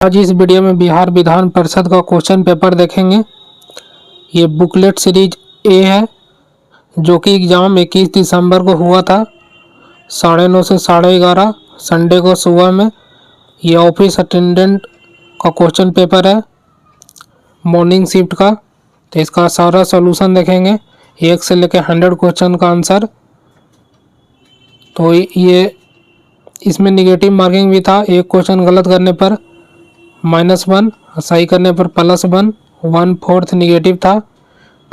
आज इस वीडियो में बिहार विधान परिषद का क्वेश्चन पेपर देखेंगे। ये बुकलेट सीरीज ए है जो कि एग्ज़ाम 21 दिसंबर को हुआ था 9:30 से 11:30 संडे को सुबह में। ये ऑफिस अटेंडेंट का क्वेश्चन पेपर है मॉर्निंग शिफ्ट का। तो इसका सारा सॉल्यूशन देखेंगे, 1 से लेकर 100 क्वेश्चन का आंसर। तो ये इसमें निगेटिव मार्किंग भी था, एक क्वेश्चन गलत करने पर -1, सही करने पर +1, 1/4 निगेटिव था।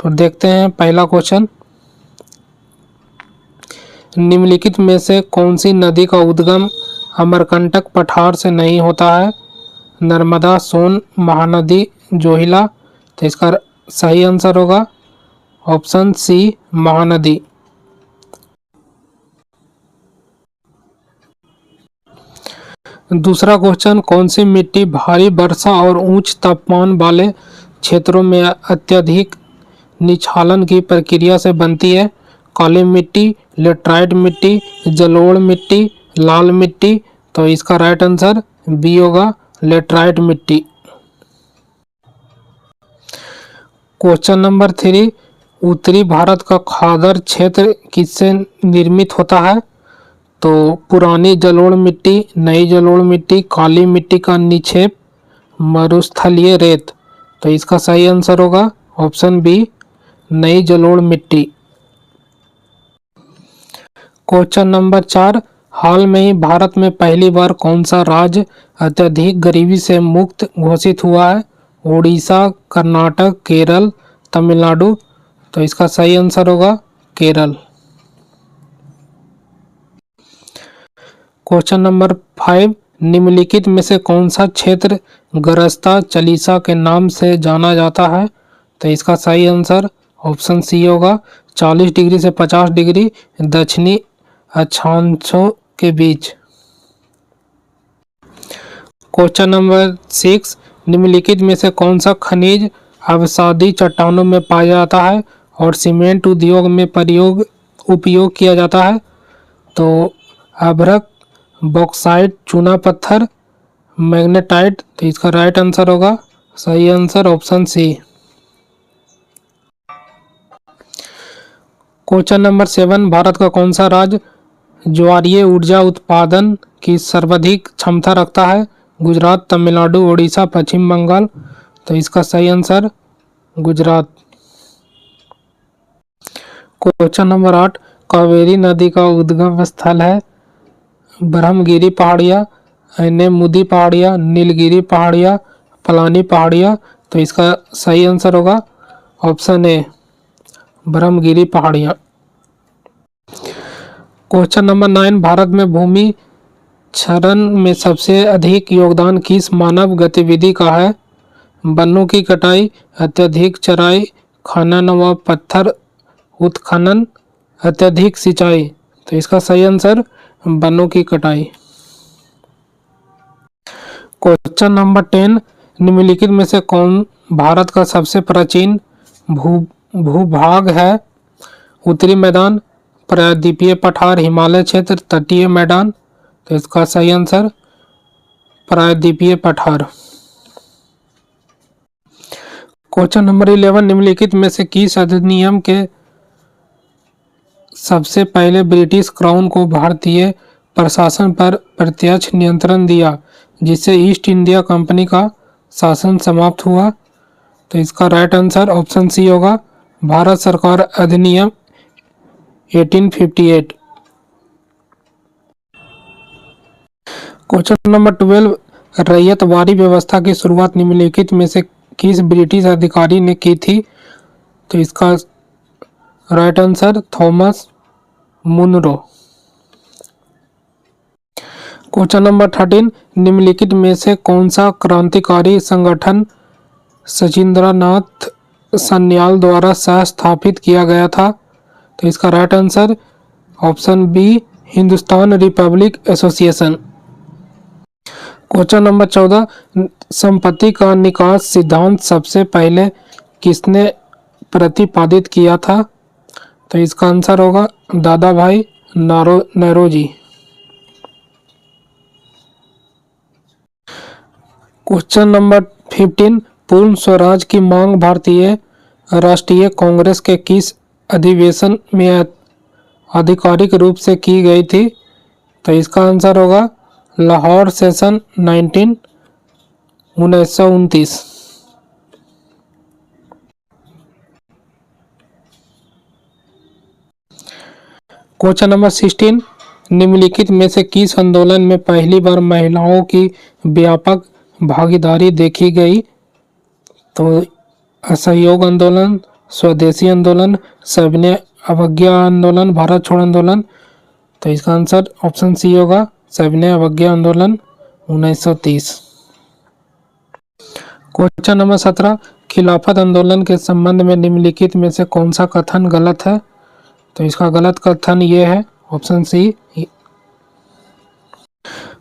तो देखते हैं पहला क्वेश्चन। निम्नलिखित में से कौन सी नदी का उद्गम अमरकंटक पठार से नहीं होता है? नर्मदा, सोन, महानदी, जोहिला। तो इसका सही आंसर होगा ऑप्शन सी, महानदी। दूसरा क्वेश्चन, कौन सी मिट्टी भारी वर्षा और उच्च तापमान वाले क्षेत्रों में अत्यधिक निक्षालन की प्रक्रिया से बनती है? काली मिट्टी, लेटराइट मिट्टी, जलोढ़ मिट्टी, लाल मिट्टी। तो इसका राइट आंसर बी होगा, लेटराइट मिट्टी। क्वेश्चन नंबर 3, उत्तरी भारत का खादर क्षेत्र किससे निर्मित होता है? तो पुरानी जलोढ़ मिट्टी, नई जलोढ़ मिट्टी, काली मिट्टी का निक्षेप, मरुस्थलीय रेत। तो इसका सही आंसर होगा ऑप्शन बी, नई जलोढ़ मिट्टी। क्वेश्चन नंबर 4, हाल में ही भारत में पहली बार कौन सा राज्य अत्यधिक गरीबी से मुक्त घोषित हुआ है? उड़ीसा, कर्नाटक, केरल, तमिलनाडु। तो इसका सही आंसर होगा केरल। क्वेश्चन नंबर 5, निम्नलिखित में से कौन सा क्षेत्र गरस्ता चालीसा के नाम से जाना जाता है? तो इसका सही आंसर ऑप्शन सी होगा, 40 डिग्री से 50 डिग्री दक्षिणी अक्षांशों के बीच। क्वेश्चन नंबर 6, निम्नलिखित में से कौन सा खनिज अवसादी चट्टानों में पाया जाता है और सीमेंट उद्योग में उपयोग किया जाता है? तो अभ्रक, बॉक्साइट, चूना पत्थर, मैग्नेटाइट। तो इसका राइट आंसर होगा सही answer option C. Question number 7, Bharat का कौन सा राज्य ज्वारीय ऊर्जा उत्पादन की सर्वाधिक क्षमता रखता है? गुजरात, तमिलनाडु, उड़ीसा, पश्चिम बंगाल। तो इसका सही answer Gujarat. Question number 8, Kaveri नदी का उद्गम स्थल है ब्रह्मगिरी पहाड़िया, नेमुदी पहाड़िया, नीलगिरी पहाड़िया, पलानी पहाड़िया। तो इसका सही आंसर होगा ऑप्शन ए, ब्रह्मगिरी पहाड़िया। क्वेश्चन नंबर 9, भारत में भूमि क्षरण में सबसे अधिक योगदान किस मानव गतिविधि का है? वनों की कटाई, अत्यधिक चराई, खनन व पत्थर उत्खनन, अत्यधिक सिंचाई। तो इसका सही आंसर वनों की कटाई। क्वेश्चन नंबर 10, निम्नलिखित में से कौन भारत का सबसे प्राचीन भूभाग है? उत्तरी मैदान, प्रायद्वीपीय पठार, हिमालय क्षेत्र, तटीय मैदान। तो इसका सही आंसर प्रायद्वीपीय पठार। क्वेश्चन नंबर 11, निम्नलिखित में से किस अधिनियम के सबसे पहले ब्रिटिश क्राउन को भारतीय प्रशासन पर प्रत्यक्ष नियंत्रण दिया, जिससे ईस्ट इंडिया कंपनी का शासन समाप्त हुआ? तो इसका राइट आंसर ऑप्शन सी होगा, भारत सरकार अधिनियम 1858। क्वेश्चन नंबर 12, रैयतवाड़ी व्यवस्था की शुरुआत निम्नलिखित में से किस ब्रिटिश अधिकारी ने की थी? तो इसका right answer Thomas Munro. Question number 13, निम्नलिखित में से कौन सा क्रांतिकारी संगठन सचिंद्रनाथ सन्याल द्वारा सह स्थापित किया गया था? तो इसका right answer option B, Hindustan Republic Association. Question number 14, संपत्ति का निकास सिद्धांत सबसे पहले किसने प्रतिपादित किया था? तो इसका आंसर होगा दादा भाई नौरोजी। क्वेश्चन नंबर 15, पूर्ण स्वराज की मांग भारतीय राष्ट्रीय कांग्रेस के किस अधिवेशन में आधिकारिक रूप से की गई थी? तो इसका आंसर होगा लाहौर सेशन 1929। क्वेश्चन नंबर 16, निम्नलिखित में से किस आंदोलन में पहली बार महिलाओं की व्यापक भागीदारी देखी गई? तो असहयोग आंदोलन, स्वदेशी आंदोलन, सविनय अवज्ञा आंदोलन, भारत छोड़ो आंदोलन। तो इसका आंसर ऑप्शन सी होगा सविनय अवज्ञा आंदोलन 1930। क्वेश्चन नंबर 17, खिलाफत आंदोलन के संबंध में निम्नलिखित में से कौन सा कथन गलत है? तो इसका गलत कथन ये है ऑप्शन सी।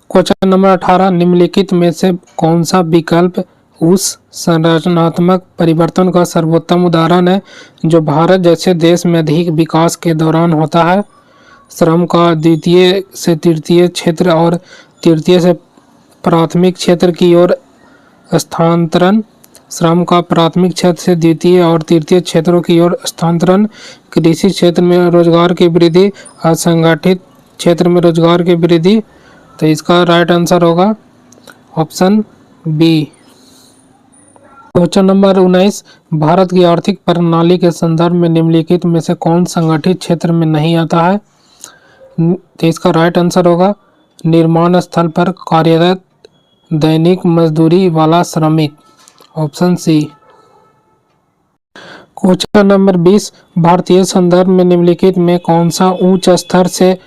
क्वेश्चन नंबर 18, निम्नलिखित में से कौन सा विकल्प उस संरचनात्मक परिवर्तन का सर्वोत्तम उदाहरण है जो भारत जैसे देश में अधिक विकास के दौरान होता है? श्रम का द्वितीय से तृतीय क्षेत्र और तृतीय से प्राथमिक क्षेत्र की ओर स्थानांतरण, श्रम का प्राथमिक क्षेत्र से द्वितीय और तृतीय क्षेत्रों की ओर स्थानांतरण, कृषि क्षेत्र में रोजगार की वृद्धि, असंगठित क्षेत्र में रोजगार की वृद्धि। तो इसका राइट आंसर होगा option B. Question number 19, Bharat की आर्थिक प्रणाली के संदर्भ में निम्नलिखित में से कौन संगठित क्षेत्र में नहीं आता है? तो इसका राइट आंसर होगा निर्माण स्थल पर कार्यरत दैनिक मजदूरी वाला श्रमिक, ऑप्शन सी। क्वेश्चन नंबर 20, भारतीय संदर्भ में निम्नलिखित में कौन सा उच्च स्तर से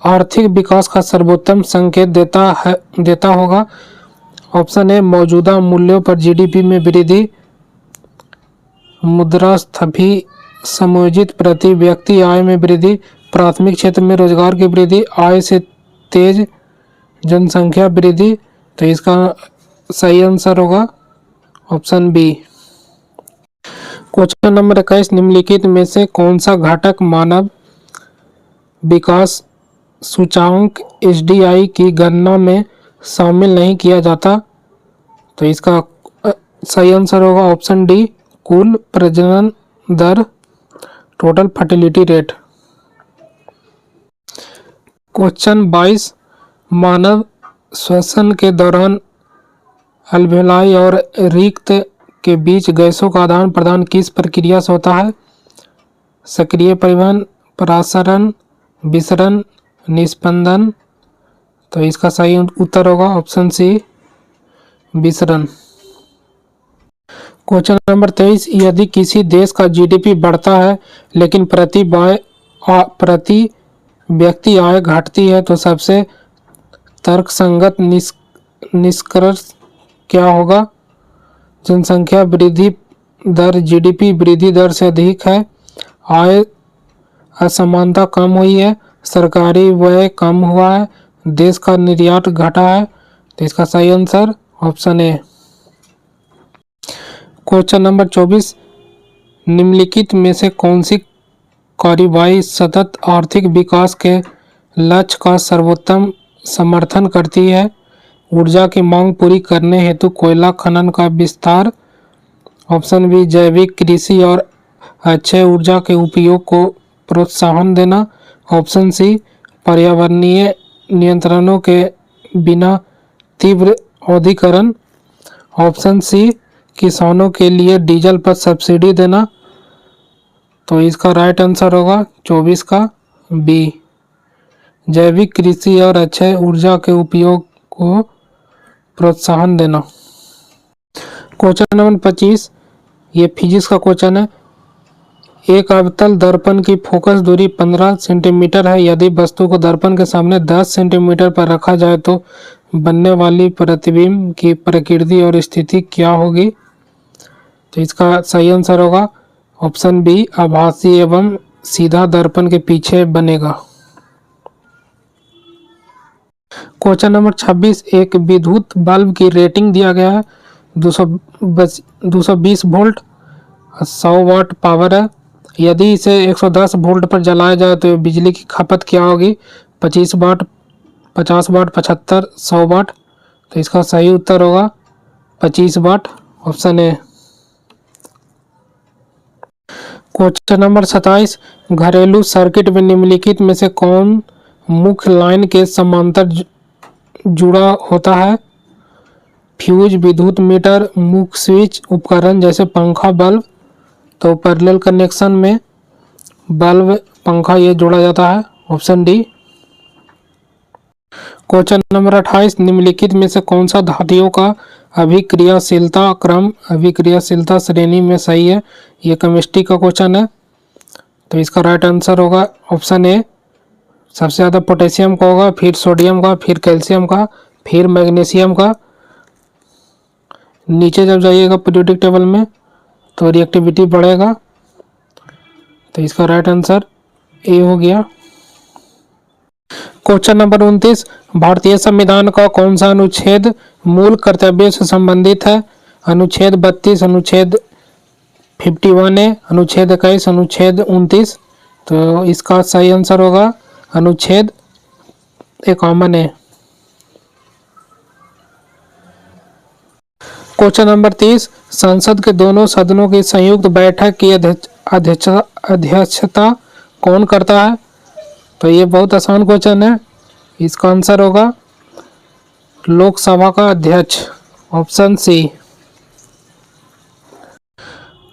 आर्थिक विकास का सर्वोत्तम संकेत देता होगा? ऑप्शन ए मौजूदा मूल्यों पर जीडीपी में वृद्धि, मुद्रास्फीति समायोजित प्रति व्यक्ति आय में वृद्धि, प्राथमिक क्षेत्र में रोजगार की वृद्धि, आय से तेज जनसंख्या वृद्धि। तो इसका सही आंसर होगा ऑप्शन बी। क्वेश्चन नंबर 21, निम्नलिखित में से कौन सा घटक मानव विकास सूचांक एसडीआई की गणना में शामिल नहीं किया जाता? तो इसका सही आंसर होगा ऑप्शन डी कुल प्रजनन दर, टोटल फर्टिलिटी रेट। क्वेश्चन 22, मानव श्वसन के दौरान अल्वेलाई और रिक्त के बीच गैसों का आदान प्रदान किस प्रक्रिया से होता है? सक्रिय परिवहन, परासरण, विसरण, निस्पंदन। तो इसका सही उत्तर होगा ऑप्शन सी विसरण। क्वेश्चन नंबर 23, यदि किसी देश का जीडीपी बढ़ता है लेकिन प्रति व्यक्ति आय घटती है तो सबसे तर्कसंगत निष्कर्ष क्या होगा? जनसंख्या वृद्धि दर जीडीपी वृद्धि दर से अधिक है, आय असमानता कम हुई है, सरकारी व्यय कम हुआ है, देश का निर्यात घटा है। तो इसका सही answer option A. Question number 24, निम्नलिखित में से कौन सी कार्यवाही सतत आर्थिक विकास के लक्ष्य का सर्वोत्तम समर्थन करती है? ऊर्जा की मांग पूरी करने हेतु कोयला खनन का विस्तार, ऑप्शन बी जैविक कृषि और अक्षय ऊर्जा के उपयोग को प्रोत्साहन देना, ऑप्शन सी पर्यावरणीय नियंत्रणों के बिना तीव्र औद्योगीकरण, ऑप्शन सी किसानों के लिए डीजल पर सब्सिडी देना। तो इसका राइट आंसर होगा 24 का बी जैविक कृषि और अक्षय ऊर्जा के उपयोग को प्रोत्साहन देना। क्वेश्चन नंबर 25, ये फिजिक्स का क्वेश्चन है। एक अवतल दर्पण की फोकस दूरी 15 सेंटीमीटर है। यदि वस्तु को दर्पण के सामने 10 सेंटीमीटर पर रखा जाए तो बनने वाली प्रतिबिंब की प्रकृति और स्थिति क्या होगी? तो इसका सही आंसर होगा ऑप्शन बी आभासी एवं सीधा दर्पण के पीछे बनेगा। क्वेश्चन नंबर 26, एक विद्युत बल्ब की रेटिंग दिया गया है 220 वोल्ट, 100 वाट पावर है। यदि इसे 110 वोल्ट पर जलाया जाए तो बिजली की खपत क्या होगी? 25 वाट, 50 वाट, 75, 100 वाट। तो इसका सही उत्तर होगा 25 वाट, ऑप्शन ए। क्वेश्चन नंबर 27, घरेलू सर्किट में निम्नलिखित में से कौन मुख्य लाइन के समांतर जुड़ा होता है? फ्यूज, विद्युत मीटर, मुख्य स्विच उपकरण जैसे पंखा, बल्ब। तो पैरेलल कनेक्शन में बल्ब, पंखा ये जोड़ा जाता है, ऑप्शन डी। क्वेश्चन नंबर 28, निम्नलिखित में से कौन सा धातुओं का अभिक्रियाशीलता क्रम अभिक्रियाशीलता श्रेणी में सही है? ये केमिस्ट्री का क्वेश्चन है, तो इसका राइट आंसर होगा ऑप्शन ए। सबसे ज़्यादा पोटेशियम का होगा, फिर सोडियम का, फिर कैल्शियम का, फिर मैग्नीशियम का। नीचे जब जाइएगा पीरियोडिक टेबल में तो रिएक्टिविटी बढ़ेगा, तो इसका राइट आंसर ए हो गया। क्वेश्चन नंबर 29, भारतीय संविधान का कौन सा अनुच्छेद मूल कर्तव्य से संबंधित है? अनुच्छेद 32, अनुच्छेद 51 ए, अनुच्छेद 21, अनुच्छेद 29। तो इसका सही आंसर होगा अनुच्छेद 51 ए। क्वेश्चन नंबर 30, संसद के दोनों सदनों की संयुक्त बैठक की अध्यक्षता कौन करता है? तो ये बहुत आसान क्वेश्चन है, इसका आंसर होगा लोकसभा का अध्यक्ष, ऑप्शन सी।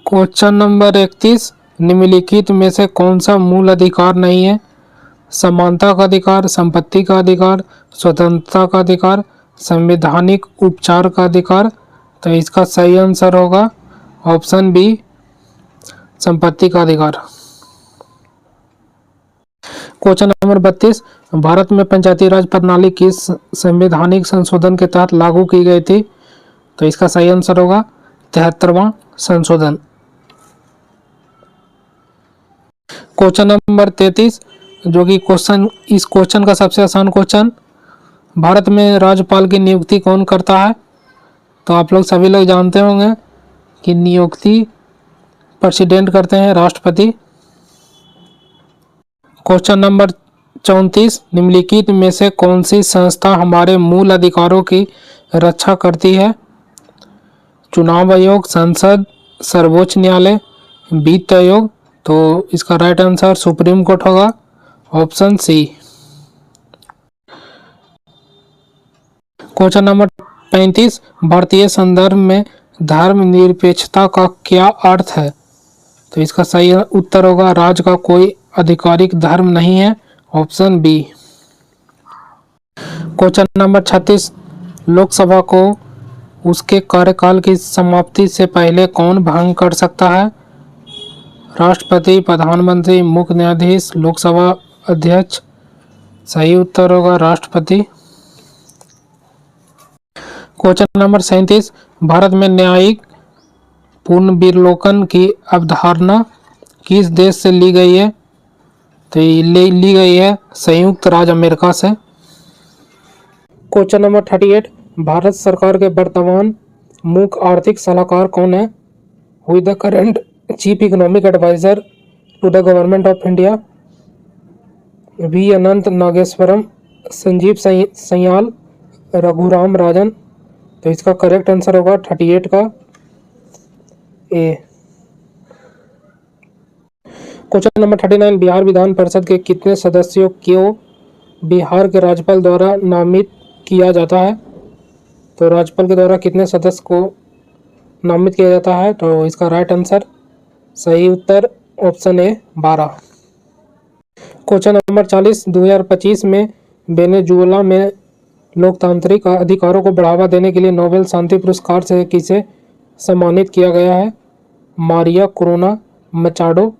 क्वेश्चन नंबर 31, निम्नलिखित में से कौन सा मूल अधिकार नहीं है? समानता का अधिकार, संपत्ति का अधिकार, स्वतंत्रता का अधिकार, संवैधानिक उपचार का अधिकार। तो इसका सही आंसर होगा ऑप्शन बी, संपत्ति का अधिकार। क्वेश्चन नंबर 32, भारत में पंचायती राज प्रणाली किस संवैधानिक संशोधन के तहत लागू की गई थी? तो इसका सही आंसर होगा 73वां संशोधन। क्वेश्चन नंबर 33, जो कि इस क्वेश्चन का सबसे आसान क्वेश्चन, भारत में राज्यपाल की नियुक्ति कौन करता है? तो आप लोग सभी लोग जानते होंगे कि नियुक्ति प्रेसिडेंट करते हैं, राष्ट्रपति। क्वेश्चन नंबर 34, निम्नलिखित में से कौन सी संस्था हमारे मूल अधिकारों की रक्षा करती है? चुनाव आयोग, संसद, सर्वोच्च न्यायालय, वित्त आयोग। तो इसका राइट आंसर सुप्रीम कोर्ट होगा, ऑप्शन सी। क्वेश्चन नंबर 35, भारतीय संदर्भ में धर्मनिरपेक्षता का क्या अर्थ है? तो इसका सही उत्तर होगा राज्य का कोई आधिकारिक धर्म नहीं है, option B. Question number 36, Lok Sabha को उसके कार्यकाल की समाप्ति से पहले कौन भंग कर सकता है? राष्ट्रपति, प्रधानमंत्री, मुख्य न्यायाधीश, लोकसभा अध्यक्ष। सही उत्तर होगा राष्ट्रपति। क्वेश्चन नंबर 37, भारत में न्यायिक पुनर्विलोकन की अवधारणा किस देश से ली गई है? तो ये ली गई है संयुक्त राज्य अमेरिका से। क्वेश्चन नंबर 38, भारत सरकार के वर्तमान मुख्य आर्थिक सलाहकार कौन है? Who is the current chief economic adviser to the government of India? V Anant Nageswaran, Sanjeev Sanyal, Raghuram Rajan. तो इसका करेक्ट आंसर होगा 38 का ए। क्वेश्चन नंबर 39, बिहार विधान परिषद के कितने सदस्यों को बिहार के राज्यपाल द्वारा नामित किया जाता है? तो राज्यपाल के द्वारा कितने सदस्य को नामित किया जाता है? तो इसका राइट आंसर, सही उत्तर ऑप्शन ए 12। क्वेश्चन नंबर 40, 2025 में वेनेजुएला में लोकतांत्रिक अधिकारों को बढ़ावा देने के लिए नोबेल शांति पुरस्कार से किसे सम्मानित किया गया है? मारिया कोरोना मचाडो,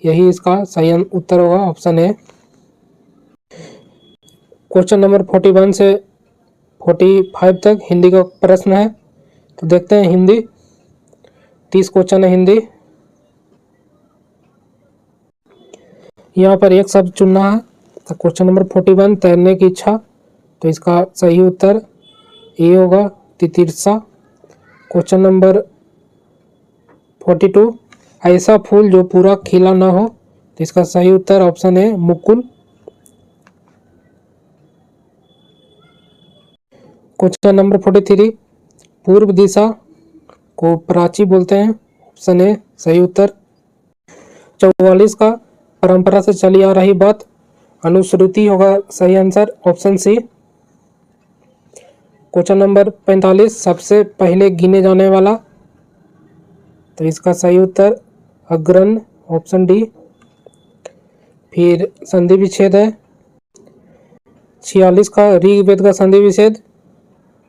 यही इसका सही उत्तर होगा, ऑप्शन ए। क्वेश्चन नंबर 41 से 45 तक हिंदी का प्रश्न है, तो देखते हैं हिंदी। 30 क्वेश्चन है हिंदी। यहाँ पर एक शब्द चुनना है। तो क्वेश्चन नंबर 41, तैरने की इच्छा। तो इसका सही उत्तर ए होगा, तितिरसा। क्वेश्चन नंबर 42, ऐसा फूल जो पूरा खिला ना हो। तो इसका सही उत्तर ऑप्शन है मुकुल। क्वेश्चन नंबर 43, पूर्व दिशा को प्राची बोलते हैं, ऑप्शन ए सही उत्तर। 44 का परंपरा से चली आ रही बात, अनुश्रुति होगा सही answer, option C. Question number 45 सबसे पहले गिने जाने वाला, तो इसका सही उत्तर अग्रन, ऑप्शन डी। फिर संधि विच्छेद है 46 का ऋग्वेद का संधि विच्छेद,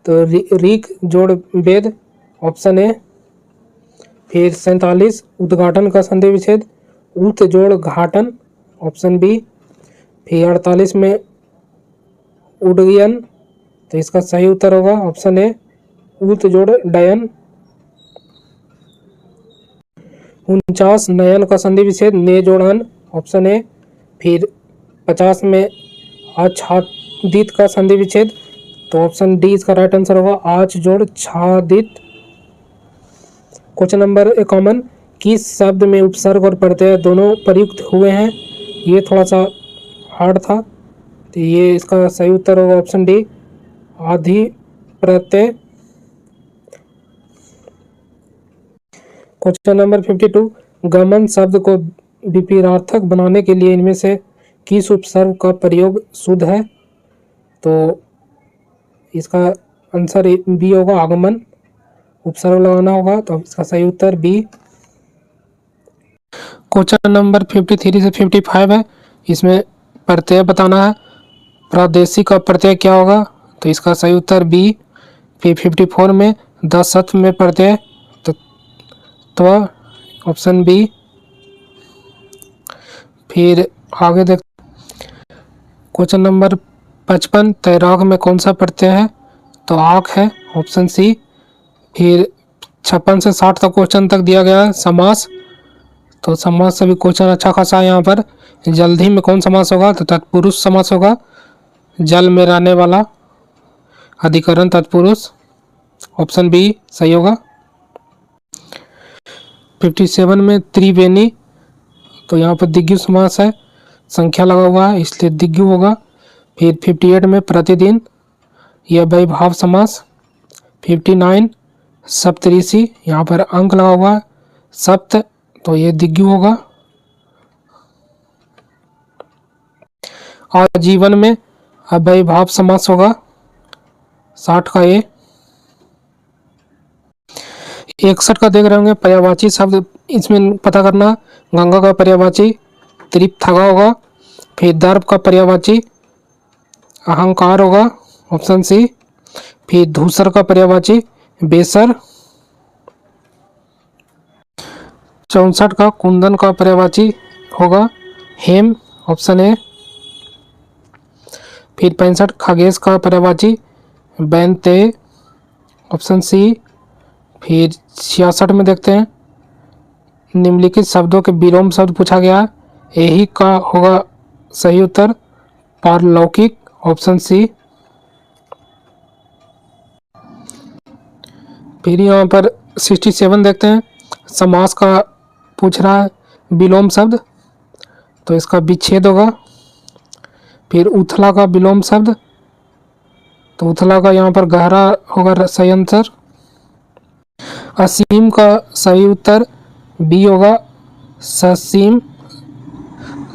तो ऋग जोड़ वेद, ऑप्शन ए। फिर 47 उद्घाटन का संधि विच्छेद, उत जोड़ घाटन, ऑप्शन बी। फिर 48 में उड्डयन, तो इसका सही उत्तर होगा ऑप्शन ए उत जोड़ डयन। 49 नयन का संधि विच्छेद, ने जोड़न, ऑप्शन ए। फिर 50 में आच्छादित का संधि विच्छेद, तो ऑप्शन डी इसका राइट आंसर होगा, आच जोड़ छादित। क्वेश्चन नंबर 51 किस शब्द में उपसर्ग और प्रत्यय दोनों प्रयुक्त हुए हैं, ये थोड़ा सा हार्ड था, तो ये इसका सही उत्तर होगा ऑप्शन डी आधि प्रत्यय। क्वेश्चन नंबर 52 गमन शब्द को विपरीतार्थक बनाने के लिए इनमें से किस उपसर्ग का प्रयोग शुद्ध है, तो इसका आंसर बी होगा आगमन, उपसर्ग लगाना होगा, तो इसका सही उत्तर बी। क्वेश्चन नंबर 53 से 55 है, इसमें प्रत्यय बताना है, प्रादेशिक का प्रत्यय क्या होगा, तो इसका सही उत्तर बी। फिर 54 में 10 सत्व में प्रत्यय, तो ऑप्शन बी। फिर आगे देख क्वेश्चन नंबर 55 तैराक में कौन सा प्रत्यय है, तो आक है, ऑप्शन सी। फिर 56 से 60 तक क्वेश्चन तक दिया गया है समास, तो समास से भी क्वेश्चन अच्छा खासा है यहाँ पर। जल्दी में कौन समास होगा, तो तत्पुरुष समास होगा, जल में रहने वाला अधिकरण तत्पुरुष, ऑप्शन बी सही होगा। 57 में त्रिवेणी, तो यहाँ पर दिग्गु समास है, संख्या लगा हुआ है इसलिए दिग्गु होगा। फिर 58 में प्रतिदिन, यह वैभाव समास। 59 सप्तऋषि, यहाँ पर अंक लगा हुआ है सप्त, तो ये दिग्गु होगा। आजीवन में अव्ययभाव समास होगा, 60 का ए। 61 का देख रहे होंगे पर्यायवाची शब्द, इसमें पता करना, गंगा का पर्यायवाची त्रिपथगा होगा। फिर दर्प का पर्यायवाची अहंकार होगा, ऑप्शन सी। फिर धूसर का पर्यायवाची बेसर। 64 का कुंदन का पर्यायवाची होगा हेम, ऑप्शन ए। फिर 65 खगेश का पर्यायवाची बैनते, ऑप्शन सी। फिर 66 में देखते हैं निम्नलिखित शब्दों के विलोम शब्द पूछा गया है, यही का होगा सही उत्तर पारलौकिक, ऑप्शन सी। फिर यहाँ पर 67 देखते हैं समास का पूछ रहा है विलोम शब्द, तो इसका विच्छेद होगा। फिर उथला का विलोम शब्द, तो उथला का यहाँ पर गहरा होगा सही आंसर। असीम का सही उत्तर बी होगा ससीम,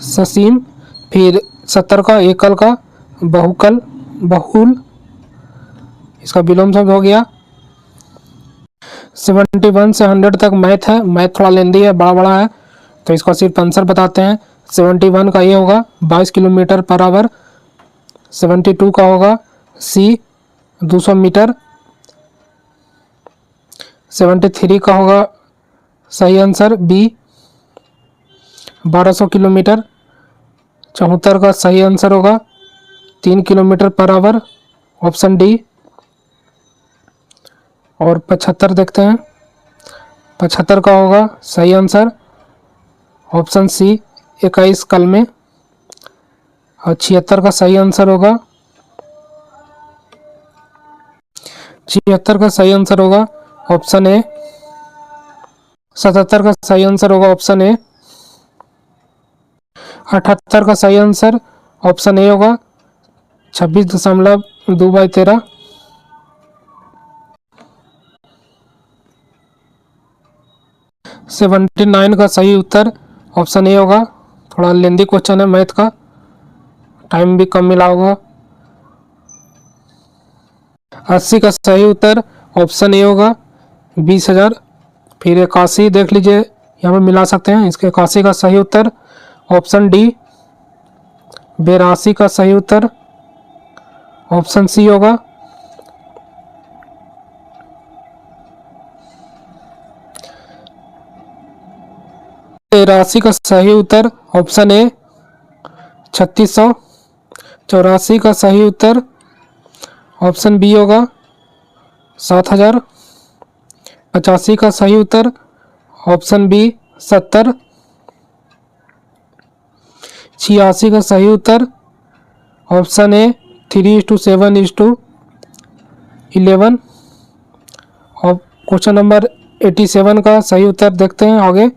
ससीम। फिर 70 का एकल का बहुकल बहुल, इसका विलोम शब्द हो गया। 71 से 100 तक मैथ है, मैथ थोड़ा लेंदी है, बड़ा बड़ा है, तो इसको सिर्फ आंसर बताते हैं। 71 का ये होगा 22 किलोमीटर पर आवर। 72 का होगा सी 200 मीटर। 73 का होगा सही आंसर बी 1200 किलोमीटर। 74 का सही आंसर होगा 3 kilometre per hour, option D. और 75 देखते हैं, 75 का होगा सही आंसर ऑप्शन सी 21 कल में। और 76 का सही आंसर होगा 76 का सही आंसर होगा ऑप्शन ए। 77 का सही आंसर होगा ऑप्शन ए। 78 का सही आंसर ऑप्शन ए होगा 26.2/13। 79 का सही उत्तर ऑप्शन ए होगा। थोड़ा लेंदी क्वेश्चन है मैथ का, टाइम भी कम मिला होगा। 80 का सही उत्तर ऑप्शन ए होगा 20,000। फिर 81 देख लीजिए, यहाँ पे मिला सकते हैं। इसके 81 का सही उत्तर ऑप्शन डी। 82 का सही उत्तर ऑप्शन सी होगा। 83 का सही उत्तर ऑप्शन ए 3600। 84 का सही उत्तर ऑप्शन बी होगा 7,000। 85 का सही उत्तर ऑप्शन बी 70। 86 का सही उत्तर ऑप्शन ए 3:7:11। और क्वेश्चन नंबर 87 का सही उत्तर देखते हैं आगे।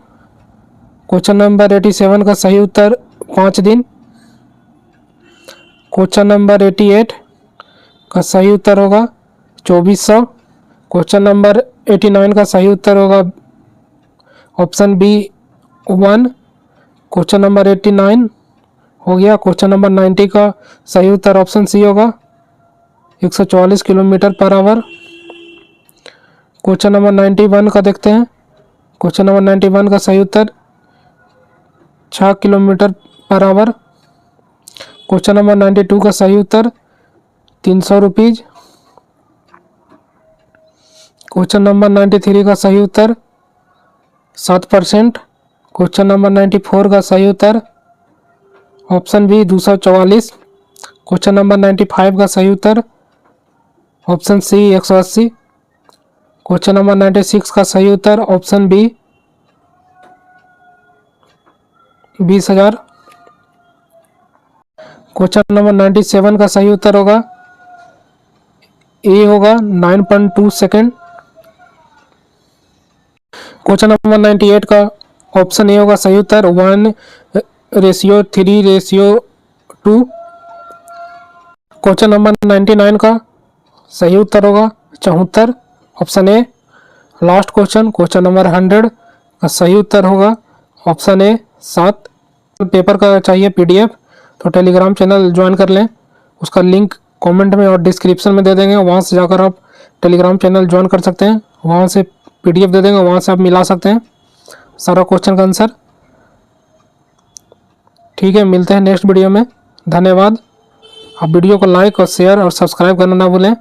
क्वेश्चन नंबर 87 का सही उत्तर 5 दिन। क्वेश्चन नंबर 88 का सही उत्तर होगा 2400। क्वेश्चन नंबर 89 का सही उत्तर होगा ऑप्शन बी 1। क्वेश्चन नंबर 89 हो गया। क्वेश्चन नंबर 90 का सही उत्तर ऑप्शन सी होगा 144 kilometre per hour. Question number 91 का देखते हैं। क्वेश्चन नंबर 91 का सही उत्तर 6 kilometre per hour. Question number 92 का सही उत्तर 300 रुपीज। क्वेश्चन नंबर 93 का सही उत्तर 7%। क्वेश्चन नंबर 94 का सही उत्तर ऑप्शन बी 244। क्वेश्चन नंबर 95 का सही उत्तर ऑप्शन सी 180। क्वेश्चन नंबर 96 का सही उत्तर ऑप्शन बी 20,000। क्वेश्चन नंबर 97 का सही उत्तर होगा ए होगा 9.2 सेकेंड। क्वेश्चन नंबर 98 का ऑप्शन ए होगा सही उत्तर 1:3:2। क्वेश्चन नंबर 99 का सही उत्तर होगा 74 option A. Last question number 100 का सही उत्तर होगा ऑप्शन ए 7। पेपर का चाहिए पीडीएफ तो टेलीग्राम चैनल ज्वाइन कर लें। उसका लिंक कमेंट में और डिस्क्रिप्शन में दे देंगे, वहाँ से जाकर आप टेलीग्राम चैनल ज्वाइन कर सकते हैं। वहाँ से पीडीएफ दे देंगे, वहाँ से आप मिला सकते हैं सारा क्वेश्चन का आंसर। ठीक है, मिलते हैं नेक्स्ट वीडियो में। धन्यवाद। आप वीडियो को लाइक और शेयर और सब्सक्राइब करना ना भूलें।